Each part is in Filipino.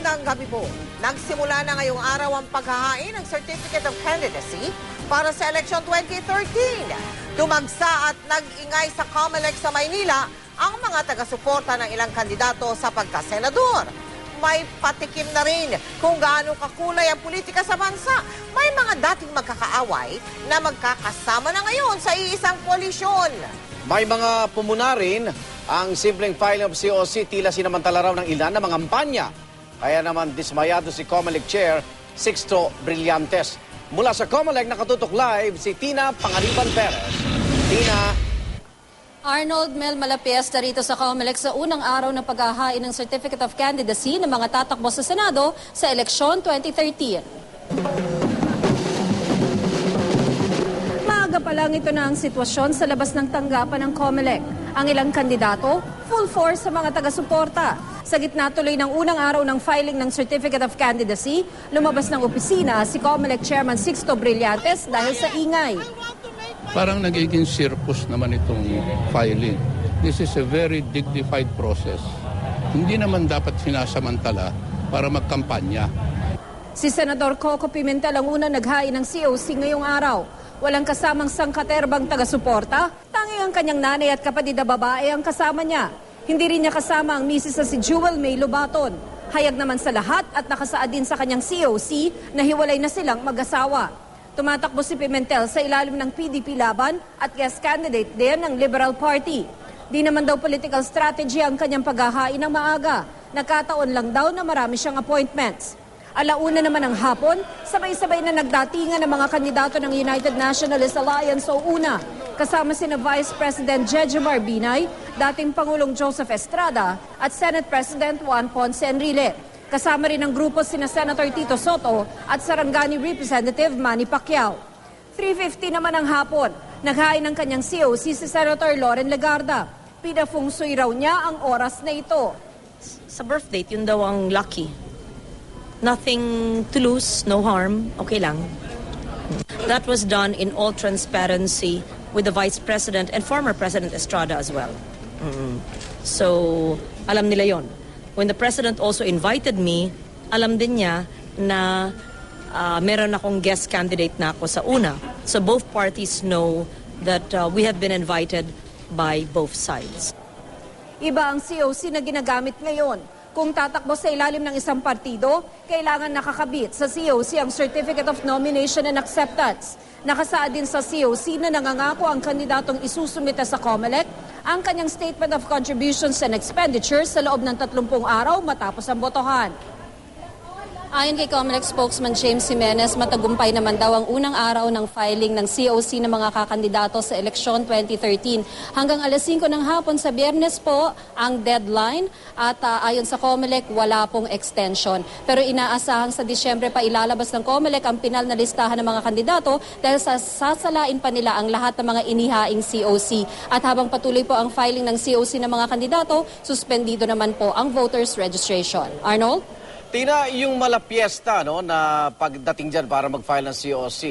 Magandang gabi po. Nagsimula na ngayong araw ang paghahain ng Certificate of Candidacy para sa election 2013. Tumagsa at nag-ingay sa COMELEC sa Maynila ang mga taga-suporta ng ilang kandidato sa pagkasenador. May patikim na rin kung gaano kakulay ang politika sa bansa. May mga dating magkakaaway na magkakasama na ngayon sa iisang koalisyon. May mga pumuna rin ang simpleng filing of COC, tila sinamantala raw ng ilan na mga kampanya. Kaya naman dismayado si COMELEC Chair Sixto Brillantes. Mula sa COMELEC, nakatutok live si Tina Pangaliban Perez. Tina. Arnold, Mel Malapiesta rito sa COMELEC sa unang araw ng paghahain ng Certificate of Candidacy ng mga tatakbo sa Senado sa eleksyon 2013. Maaga pa lang ito na ang sitwasyon sa labas ng tanggapan ng COMELEC. Ang ilang kandidato, full force sa mga taga-suporta. Sa gitna tuloy ng unang araw ng filing ng Certificate of Candidacy, lumabas ng opisina si COMELEC Chairman Sixto Brillantes dahil sa ingay. Parang nagiging circus naman itong filing. This is a very dignified process. Hindi naman dapat sinasamantala para magkampanya. Si Senador Coco Pimentel ang unang naghain ng COC ngayong araw. Walang kasamang sangkaterbang taga-suporta, tanging ang kanyang nanay at kapatid na babae ang kasama niya. Hindi rin niya kasama ang misis na si Jewel May Lobaton. Hayag naman sa lahat at nakasaad din sa kanyang COC na hiwalay na silang mag-asawa. Tumatakbo si Pimentel sa ilalim ng PDP laban at guest candidate din ng Liberal Party. Di naman daw political strategy ang kanyang paghahain ng maaga. Nagkataon lang daw na marami siyang appointments. Alauna naman ang hapon, sabay-sabay na nagdatingan ng mga kandidato ng United Nationalist Alliance o UNA. Kasama sina Vice President Jejomar Binay, dating Pangulong Joseph Estrada at Senate President Juan Ponce Enrile. Kasama rin ang grupo sina Senator Tito Soto at Sarangani Representative Manny Pacquiao. 3:50 naman ang hapon, naghain ng kanyang COC si Senator Loren Legarda. Pinafungsoy raw niya ang oras na ito. Sa birth date, yun daw ang lucky. Nothing to lose, no harm, okay lang. That was done in all transparency with the Vice President and former President Estrada as well. So, alam nila yon. When the President also invited me, alam din niya na meron akong guest candidate na ako sa una. So both parties know that we have been invited by both sides. Iba ang COC na ginagamit ngayon. Kung tatakbo sa ilalim ng isang partido, kailangan nakakabit sa COC ang Certificate of Nomination and Acceptance. Nakasaad din sa COC na nangangako ang kandidatong isusumite sa COMELEC ang kanyang Statement of Contributions and Expenditures sa loob ng 30 araw matapos ang botohan. Ayon kay COMELEC spokesman James Jimenez, matagumpay naman daw ang unang araw ng filing ng COC ng mga kakandidato sa eleksyon 2013. Hanggang alas 5 ng hapon sa Biyernes po ang deadline at ayon sa COMELEC wala pong extension. Pero inaasahang sa Disyembre pa ilalabas ng COMELEC ang pinal na listahan ng mga kandidato dahil sasalain pa nila ang lahat ng mga inihaing COC. At habang patuloy po ang filing ng COC ng mga kandidato, suspendido naman po ang voters registration. Arnold? Tina, yung Malapiesta, no, na pagdating dyan para mag-file ng COC,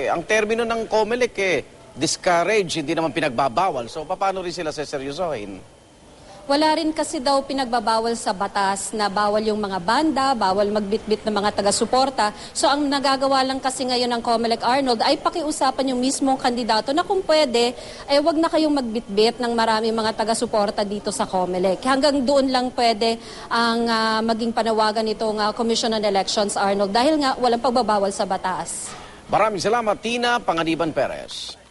ang termino ng COMELEC, discourage, hindi naman pinagbabawal. So, paano rin sila seseryosohin? Wala rin kasi daw pinagbabawal sa batas na bawal yung mga banda, bawal magbitbit ng mga taga-suporta. So ang nagagawa lang kasi ngayon ng COMELEC, Arnold, ay pakiusapan yung mismong kandidato na kung pwede, wag na kayong magbitbit ng maraming mga taga-suporta dito sa COMELEC. Hanggang doon lang pwede ang maging panawagan itong Commission on Elections, Arnold, dahil nga walang pagbabawal sa batas. Maraming salamat, Tina Pangaliban Perez.